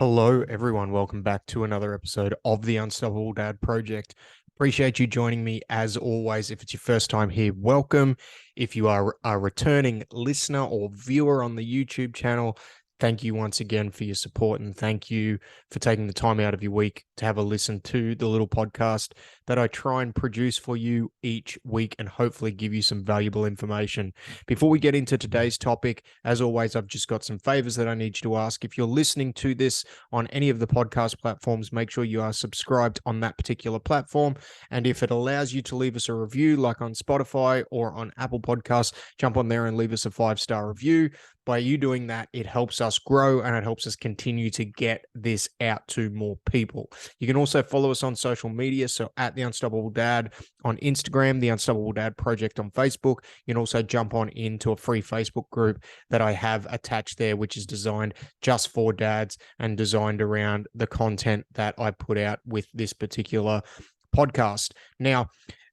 Hello, everyone. Welcome back to another episode of the Unstoppable Dad Project. Appreciate you joining me as always. If it's your first time here, welcome. If you are a returning listener or viewer on the YouTube channel, thank you once again for your support and thank you for taking the time out of your week to have a listen to the little podcast that I try and produce for you each week and hopefully give you some valuable information. Before we get into today's topic, as always, I've just got some favors that I need you to ask. If you're listening to this on any of the podcast platforms, make sure you are subscribed on that particular platform. And if it allows you to leave us a review, like on Spotify or on Apple Podcasts, jump on there and leave us a 5-star review. By you doing that, it helps us grow and it helps us continue to get this out to more people. You can also follow us on social media. So at The Unstoppable Dad on Instagram, The Unstoppable Dad Project on Facebook. You can also jump on into a free Facebook group that I have attached there, which is designed just for dads and designed around the content that I put out with this particular podcast. Now,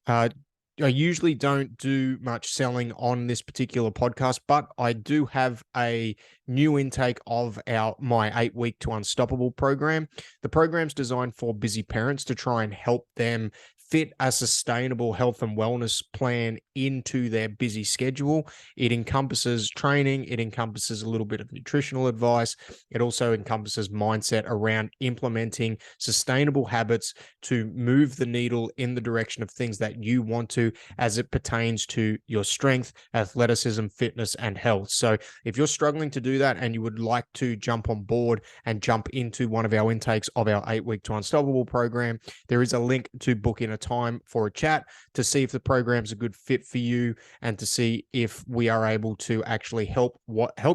I usually don't do much selling on this particular podcast, but I do have a new intake of my 8-week to Unstoppable program. The program's designed for busy parents to try and help them fit a sustainable health and wellness plan into their busy schedule. It encompasses training. It encompasses a little bit of nutritional advice. It also encompasses mindset around implementing sustainable habits to move the needle in the direction of things that you want to as it pertains to your strength, athleticism, fitness, and health. So if you're struggling to do that and you would like to jump on board and jump into one of our intakes of our 8-week to Unstoppable program, there is a link to book in a time for a chat to see if the program's a good fit for you and to see if we are able to actually help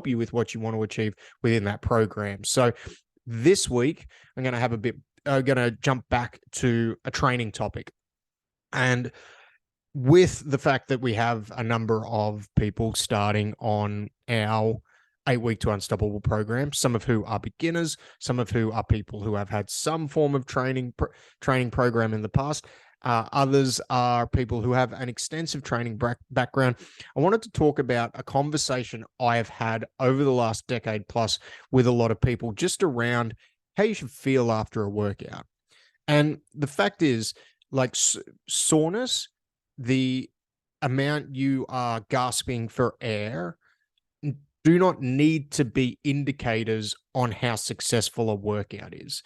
you with what you want to achieve within that program. So this week, I'm going to jump back to a training topic. And with the fact that we have a number of people starting on our 8-week to Unstoppable program, some of who are beginners, some of who are people who have had some form of training program in the past. Others are people who have an extensive training background. I wanted to talk about a conversation I have had over the last decade plus with a lot of people just around how you should feel after a workout. And the fact is, like soreness, the amount you are gasping for air do not need to be indicators on how successful a workout is.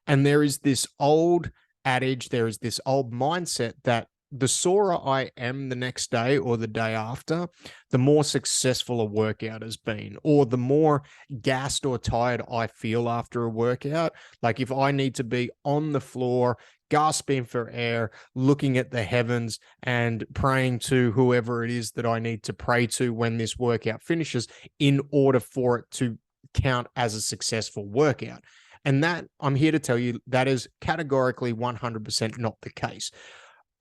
And there is this old adage, there is this old mindset that the sorer I am the next day or the day after, the more successful a workout has been, or the more gassed or tired I feel after a workout. Like if I need to be on the floor, gasping for air, looking at the heavens and praying to whoever it is that I need to pray to when this workout finishes in order for it to count as a successful workout. And that, I'm here to tell you, that is categorically 100% not the case.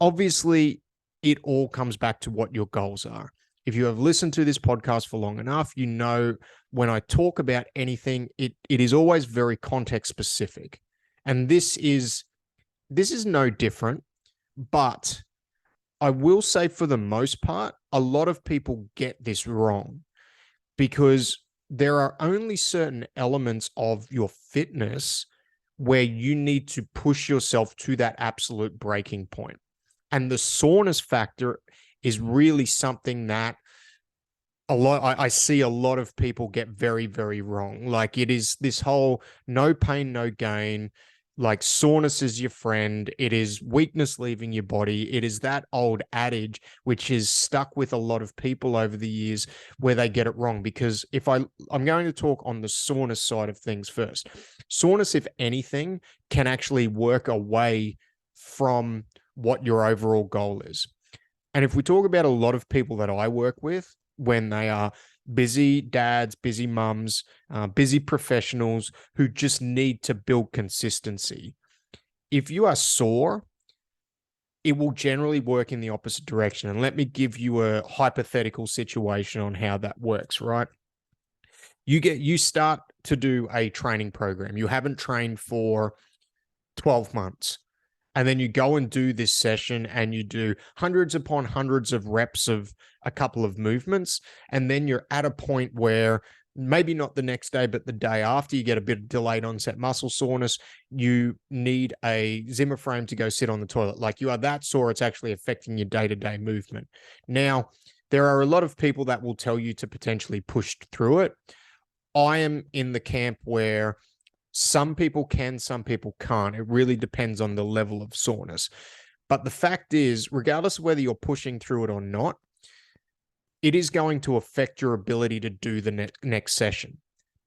Obviously, it all comes back to what your goals are. If you have listened to this podcast for long enough, you know when I talk about anything, it is always very context specific. And this is no different, but I will say for the most part, a lot of people get this wrong because there are only certain elements of your fitness where you need to push yourself to that absolute breaking point. And the soreness factor is really something that I see a lot of people get very, very wrong. Like it is this whole no pain, no gain. Like soreness is your friend. It is weakness leaving your body. It is that old adage, which is stuck with a lot of people over the years where they get it wrong. Because I'm going to talk on the soreness side of things first. Soreness, if anything, can actually work away from what your overall goal is. And if we talk about a lot of people that I work with when they are busy dads, busy mums, busy professionals who just need to build consistency, if you are sore, it will generally work in the opposite direction. And let me give you a hypothetical situation on how that works, right? You start to do a training program. You haven't trained for 12 months. And then you go and do this session and you do hundreds upon hundreds of reps of a couple of movements. And then you're at a point where maybe not the next day, but the day after, you get a bit of delayed onset muscle soreness. You need a Zimmer frame to go sit on the toilet. Like, you are that sore, it's actually affecting your day-to-day movement. Now, there are a lot of people that will tell you to potentially push through it. I am in the camp where some people can, some people can't. It really depends on the level of soreness. But the fact is, regardless of whether you're pushing through it or not, it is going to affect your ability to do the next session,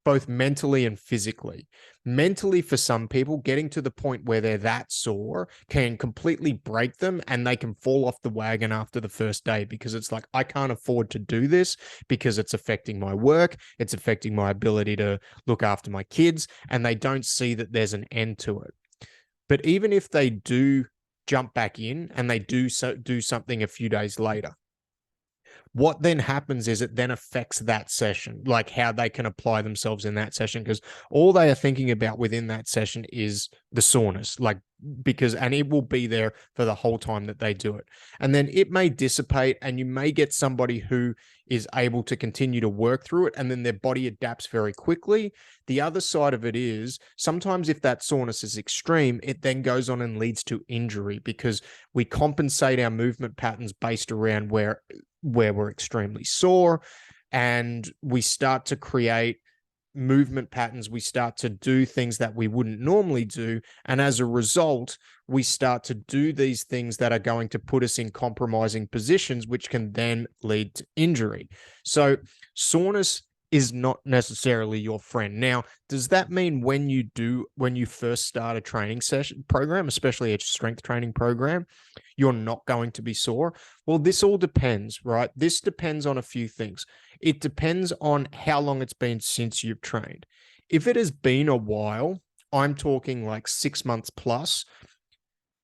both mentally and physically. Mentally, for some people, getting to the point where they're that sore can completely break them, and they can fall off the wagon after the first day, because it's like, I can't afford to do this because it's affecting my work, it's affecting my ability to look after my kids, and they don't see that there's an end to it. But even if they do jump back in and they do something a few days later, what then happens is it then affects that session, like how they can apply themselves in that session, because all they are thinking about within that session is the soreness, and it will be there for the whole time that they do it. And then it may dissipate, and you may get somebody who is able to continue to work through it, and then their body adapts very quickly. The other side of it is, sometimes if that soreness is extreme, it then goes on and leads to injury, because we compensate our movement patterns based around where we're extremely sore, and we start to create movement patterns. We start to do things that we wouldn't normally do. And as a result, we start to do these things that are going to put us in compromising positions, which can then lead to injury. So soreness is not necessarily your friend. Now, does that mean when you first start a training session program, especially a strength training program, you're not going to be sore? Well, this all depends, right? This depends on a few things. It depends on how long it's been since you've trained. If it has been a while, I'm talking like 6 months plus,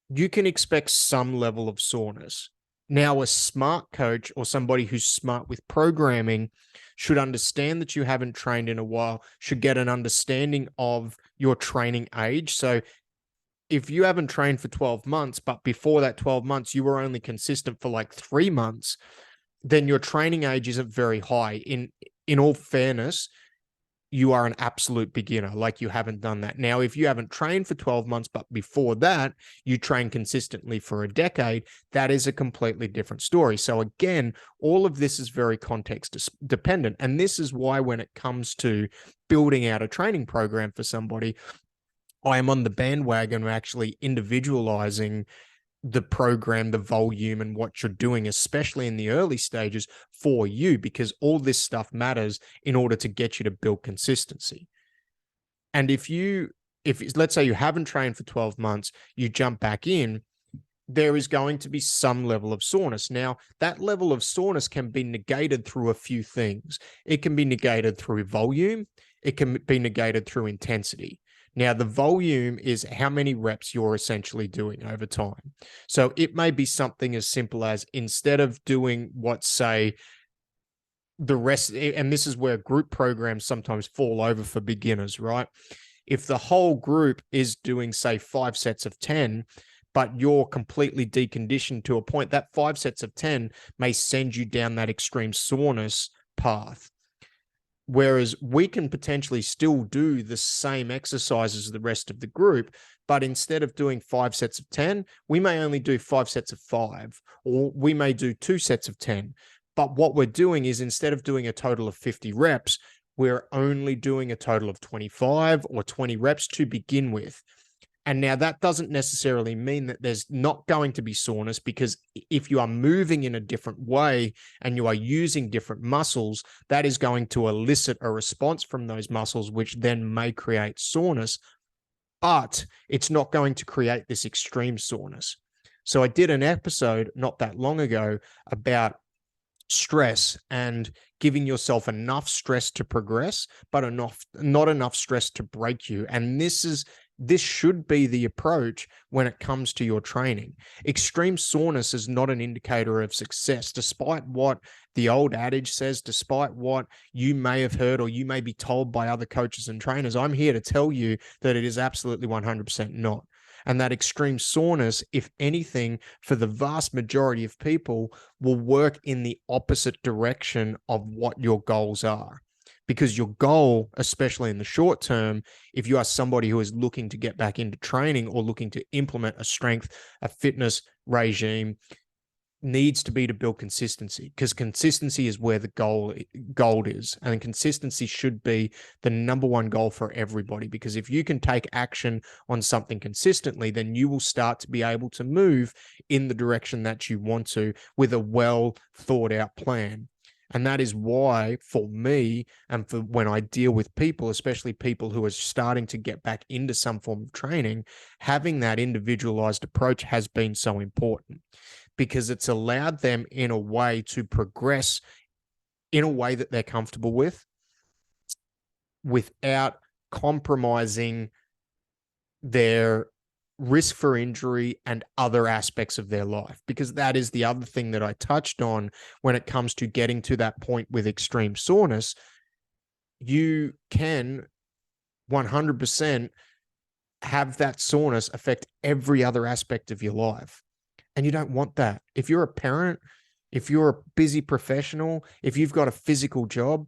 you can expect some level of soreness. Now, a smart coach or somebody who's smart with programming should understand that you haven't trained in a while, should get an understanding of your training age. So if you haven't trained for 12 months, but before that 12 months, you were only consistent for like 3 months, then your training age isn't very high. In all fairness, you are an absolute beginner, like you haven't done that. Now, if you haven't trained for 12 months, but before that, you train consistently for a decade, that is a completely different story. So again, all of this is very context dependent. And this is why when it comes to building out a training program for somebody, I am on the bandwagon of actually individualizing the program, the volume, and what you're doing, especially in the early stages for you, because all this stuff matters in order to get you to build consistency. And if let's say you haven't trained for 12 months, you jump back in, there is going to be some level of soreness. Now, that level of soreness can be negated through a few things. It can be negated through volume. It can be negated through intensity. Now, the volume is how many reps you're essentially doing over time. So it may be something as simple as, instead of doing what, say, the rest, and this is where group programs sometimes fall over for beginners, right? If the whole group is doing, say, 5 sets of 10, but you're completely deconditioned to a point, that 5 sets of 10 may send you down that extreme soreness path. Whereas we can potentially still do the same exercises as the rest of the group, but instead of doing 5 sets of 10, we may only do 5 sets of 5, or we may do 2 sets of 10. But what we're doing is, instead of doing a total of 50 reps, we're only doing a total of 25 or 20 reps to begin with. And now that doesn't necessarily mean that there's not going to be soreness, because if you are moving in a different way and you are using different muscles, that is going to elicit a response from those muscles, which then may create soreness, but it's not going to create this extreme soreness. So I did an episode not that long ago about stress and giving yourself enough stress to progress, but not enough stress to break you. And this should be the approach when it comes to your training. Extreme soreness is not an indicator of success, despite what the old adage says, despite what you may have heard or you may be told by other coaches and trainers. I'm here to tell you that it is absolutely 100% not. And that extreme soreness, if anything, for the vast majority of people, will work in the opposite direction of what your goals are. because your goal, especially in the short term, if you are somebody who is looking to get back into training or looking to implement a fitness regime, needs to be to build consistency, because consistency is where the gold is, and consistency should be the number one goal for everybody, because if you can take action on something consistently, then you will start to be able to move in the direction that you want to with a well thought out plan. And that is why, for me, and for when I deal with people, especially people who are starting to get back into some form of training, having that individualized approach has been so important, because it's allowed them in a way to progress in a way that they're comfortable with without compromising their risk for injury and other aspects of their life. Because that is the other thing that I touched on when it comes to getting to that point with extreme soreness. You can 100% have that soreness affect every other aspect of your life. And you don't want that. If you're a parent, if you're a busy professional, if you've got a physical job,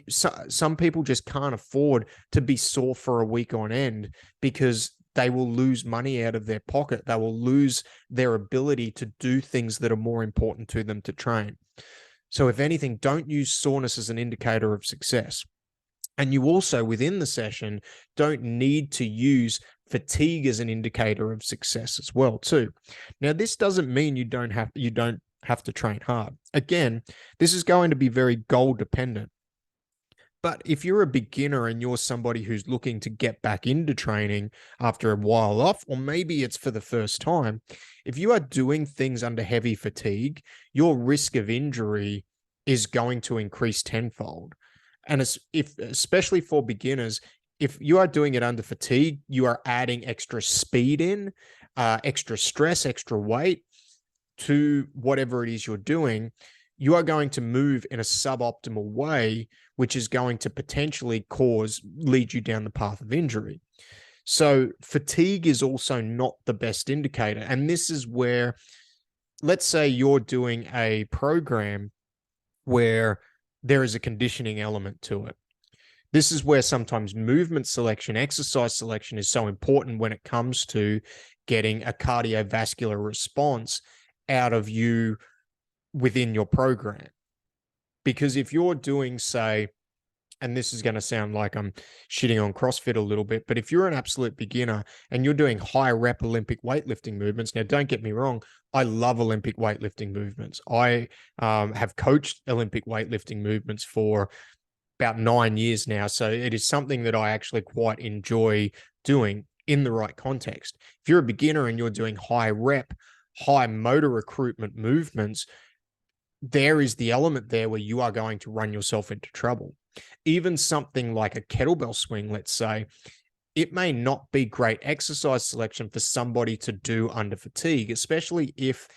some people just can't afford to be sore for a week on end, because they will lose money out of their pocket. They will lose their ability to do things that are more important to them to train. So if anything, don't use soreness as an indicator of success. And you also, within the session, don't need to use fatigue as an indicator of success as well, too. Now, this doesn't mean you don't have to train hard. Again, this is going to be very goal dependent. But if you're a beginner and you're somebody who's looking to get back into training after a while off, or maybe it's for the first time, if you are doing things under heavy fatigue, your risk of injury is going to increase tenfold. And especially for beginners, if you are doing it under fatigue, you are adding extra speed in, extra stress, extra weight to whatever it is you're doing. You are going to move in a suboptimal way, which is going to potentially lead you down the path of injury. So fatigue is also not the best indicator. And this is where, let's say you're doing a program where there is a conditioning element to it. This is where sometimes movement selection, exercise selection is so important when it comes to getting a cardiovascular response out of you within your program. Because if you're doing, say, and this is going to sound like I'm shitting on CrossFit a little bit, but if you're an absolute beginner and you're doing high rep Olympic weightlifting movements, now don't get me wrong, I love Olympic weightlifting movements. I have coached Olympic weightlifting movements for about 9 years now. So it is something that I actually quite enjoy doing in the right context. If you're a beginner and you're doing high rep, high motor recruitment movements, there is the element there where you are going to run yourself into trouble. Even something like a kettlebell swing, let's say, it may not be great exercise selection for somebody to do under fatigue, especially if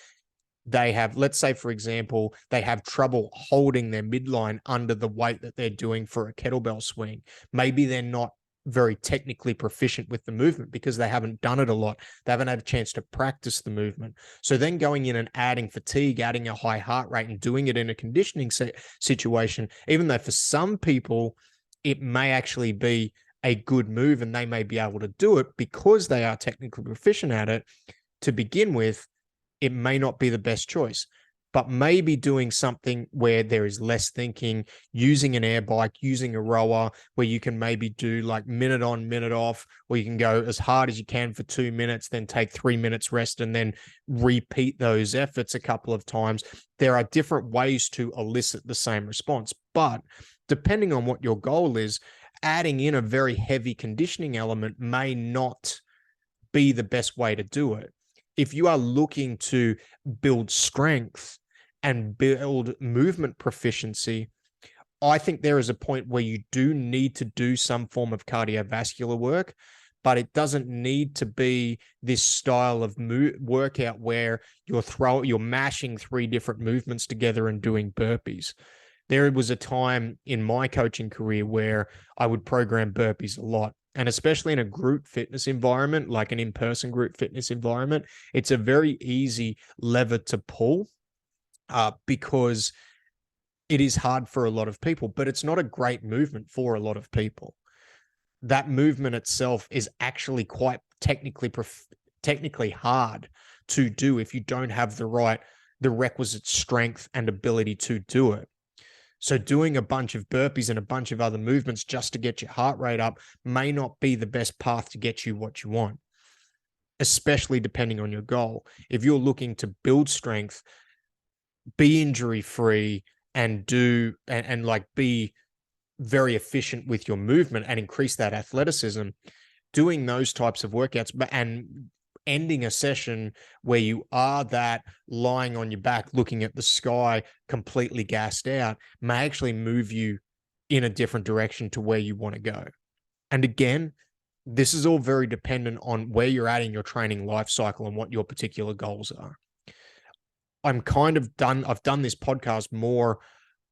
they have, let's say, for example, they have trouble holding their midline under the weight that they're doing for a kettlebell swing. Maybe they're not very technically proficient with the movement because they haven't done it a lot. They haven't had a chance to practice the movement. So then going in and adding fatigue, adding a high heart rate and doing it in a conditioning situation, even though for some people it may actually be a good move and they may be able to do it because they are technically proficient at it to begin with, it may not be the best choice. But maybe doing something where there is less thinking, using an air bike, using a rower, where you can maybe do like minute on, minute off, or you can go as hard as you can for 2 minutes, then take 3 minutes rest, and then repeat those efforts a couple of times. There are different ways to elicit the same response. But depending on what your goal is, adding in a very heavy conditioning element may not be the best way to do it. If you are looking to build strength and build movement proficiency, I think there is a point where you do need to do some form of cardiovascular work, but it doesn't need to be this style of workout where you're mashing 3 different movements together and doing burpees. There was a time in my coaching career where I would program burpees a lot. And especially in a group fitness environment, like an in-person group fitness environment, it's a very easy lever to pull because it is hard for a lot of people, but it's not a great movement for a lot of people. That movement itself is actually quite technically hard to do if you don't have the requisite strength and ability to do it. So doing a bunch of burpees and a bunch of other movements just to get your heart rate up may not be the best path to get you what you want, especially depending on your goal. If you're looking to build strength, be injury free, and like be very efficient with your movement and increase that athleticism, doing those types of workouts and ending a session where you are that lying on your back looking at the sky completely gassed out may actually move you in a different direction to where you want to go. And again, this is all very dependent on where you're at in your training life cycle and what your particular goals are. I've done this podcast more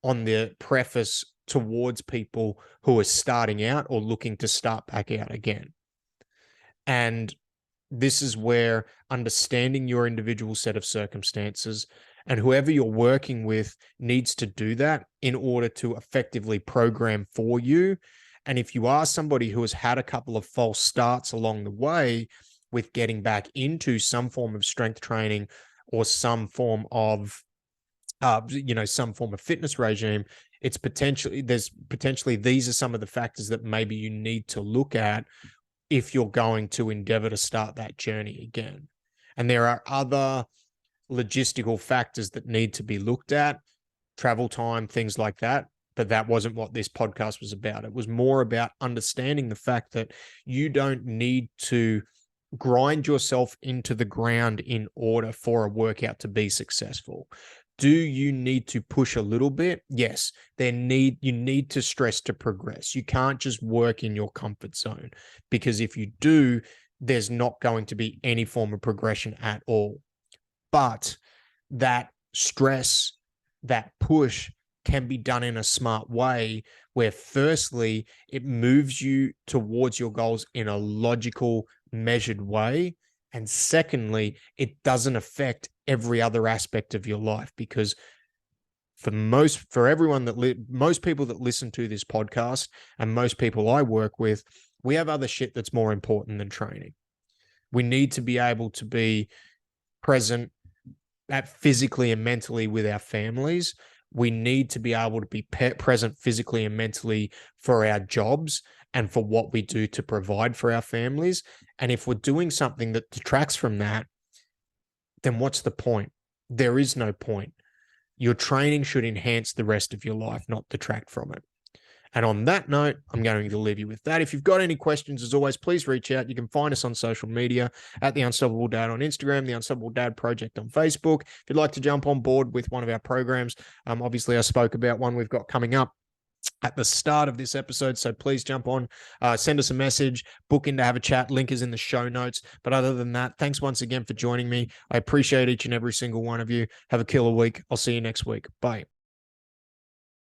on the preface towards people who are starting out or looking to start back out again. And this is where understanding your individual set of circumstances and whoever you're working with needs to do that in order to effectively program for you. And if you are somebody who has had a couple of false starts along the way with getting back into some form of strength training or some form of fitness regime, these are some of the factors that maybe you need to look at if you're going to endeavor to start that journey again. And there are other logistical factors that need to be looked at, travel time, things like that. But that wasn't what this podcast was about. It was more about understanding the fact that you don't need to grind yourself into the ground in order for a workout to be successful. Do you need to push a little bit? Yes, you need to stress to progress. You can't just work in your comfort zone, because if you do, there's not going to be any form of progression at all. But that stress, that push can be done in a smart way where firstly, it moves you towards your goals in a logical, measured way. And secondly, it doesn't affect every other aspect of your life, because most people that listen to this podcast and most people I work with, we have other shit that's more important than training. We need to be able to be present physically and mentally with our families. We need to be able to be present physically and mentally for our jobs and for what we do to provide for our families. And if we're doing something that detracts from that, then what's the point? There is no point. Your training should enhance the rest of your life, not detract from it. And on that note, I'm going to leave you with that. If you've got any questions, as always, please reach out. You can find us on social media at The Unstoppable Dad on Instagram, The Unstoppable Dad Project on Facebook. If you'd like to jump on board with one of our programs, obviously I spoke about one we've got coming up at the start of this episode. So please jump on, send us a message, book in to have a chat. Link is in the show notes. But other than that, thanks once again for joining me. I appreciate each and every single one of you. Have a killer week. I'll see you next week. Bye.